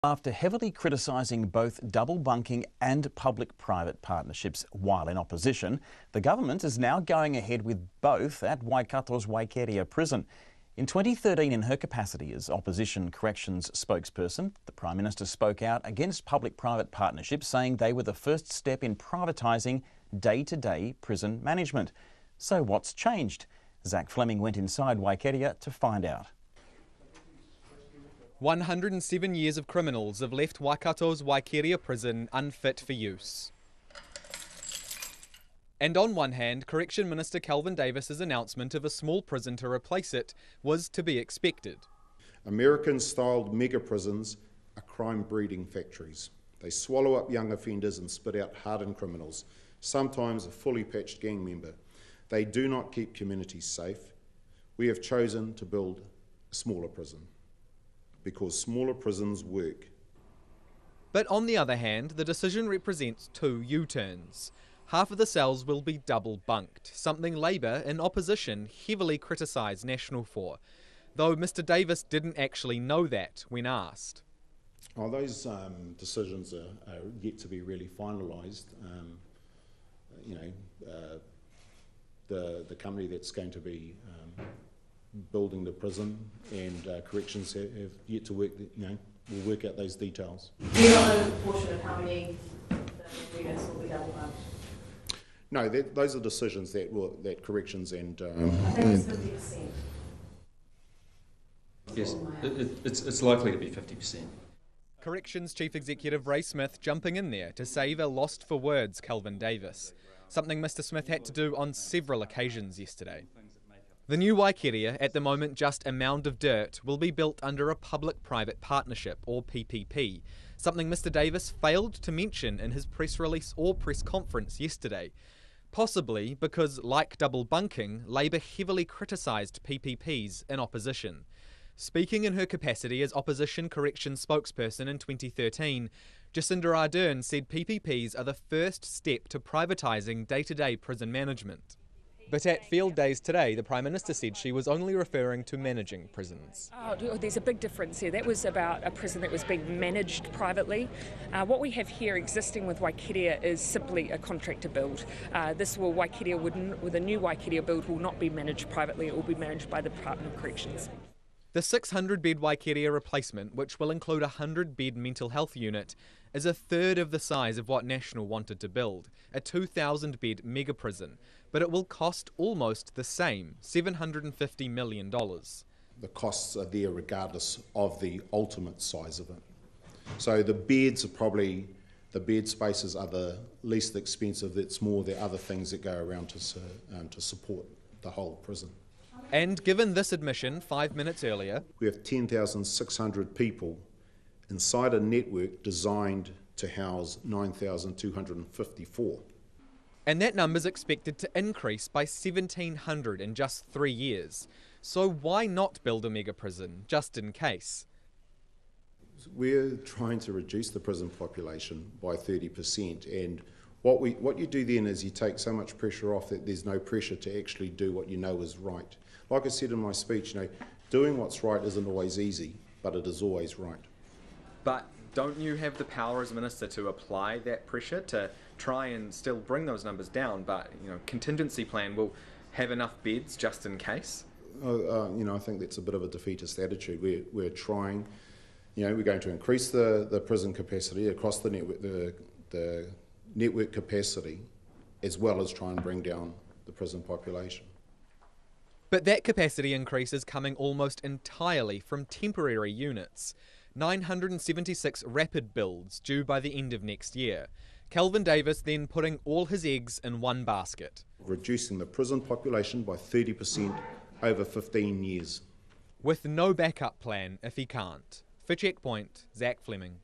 After heavily criticising both double bunking and public-private partnerships while in opposition, the government is now going ahead with both at Waikato's Waikeria Prison. In 2013, in her capacity as opposition corrections spokesperson, the Prime Minister spoke out against public-private partnerships, saying they were the first step in privatising day-to-day prison management. So what's changed? Zac Fleming went inside Waikeria to find out. 107 years of criminals have left Waikato's Waikeria Prison unfit for use. And on one hand, Correction Minister Kelvin Davis's announcement of a small prison to replace it was to be expected. American-styled mega prisons are crime-breeding factories. They swallow up young offenders and spit out hardened criminals, sometimes a fully patched gang member. They do not keep communities safe. We have chosen to build a smaller prison, because smaller prisons work. But on the other hand, the decision represents two U-turns. Half of the cells will be double bunked, something Labour in opposition heavily criticised National for, though Mr Davis didn't actually know that when asked. Oh, those decisions are yet to be really finalised. The company that's going to be building the prison and corrections have yet to work, will work out those details. Do you not know the proportion of how many units will be double bunked? No, those are decisions that corrections and... I think it's 50%. Yes, it's likely to be 50%. Corrections Chief Executive Ray Smith jumping in there to save a lost-for-words Kelvin Davis, something Mr Smith had to do on several occasions yesterday. The new Waikeria, at the moment just a mound of dirt, will be built under a public-private partnership, or PPP, something Mr Davis failed to mention in his press release or press conference yesterday. Possibly because, like double bunking, Labour heavily criticised PPPs in opposition. Speaking in her capacity as opposition corrections spokesperson in 2013, Jacinda Ardern said PPPs are the first step to privatising day-to-day prison management. But at field days today, the Prime Minister said she was only referring to managing prisons. Oh, there's a big difference here. That was about a prison that was being managed privately. What we have here existing with Waikeria is simply a contract to build. With a new Waikeria build will not be managed privately, it will be managed by the Department of Corrections. The 600-bed Waikeria replacement, which will include a 100-bed mental health unit, is a third of the size of what National wanted to build, a 2,000-bed mega prison, but it will cost almost the same, $750 million. The costs are there regardless of the ultimate size of it. So the bed spaces are the least expensive. It's more the other things that go around to support the whole prison. And given this admission 5 minutes earlier, we have 10,600 people inside a network designed to house 9,254. And that number's expected to increase by 1,700 in just 3 years. So why not build a mega prison, just in case? We're trying to reduce the prison population by 30%, and what you do then is you take so much pressure off that there's no pressure to actually do what you know is right. Like I said in my speech, doing what's right isn't always easy, but it is always right. But don't you have the power as Minister to apply that pressure to try and still bring those numbers down, but contingency plan will have enough beds just in case? I think that's a bit of a defeatist attitude. We're trying, we're going to increase the prison capacity across the network capacity, as well as try and bring down the prison population. But that capacity increase is coming almost entirely from temporary units. 976 rapid builds due by the end of next year. Kelvin Davis then putting all his eggs in one basket. Reducing the prison population by 30% over 15 years. With no backup plan if he can't. For Checkpoint, Zac Fleming.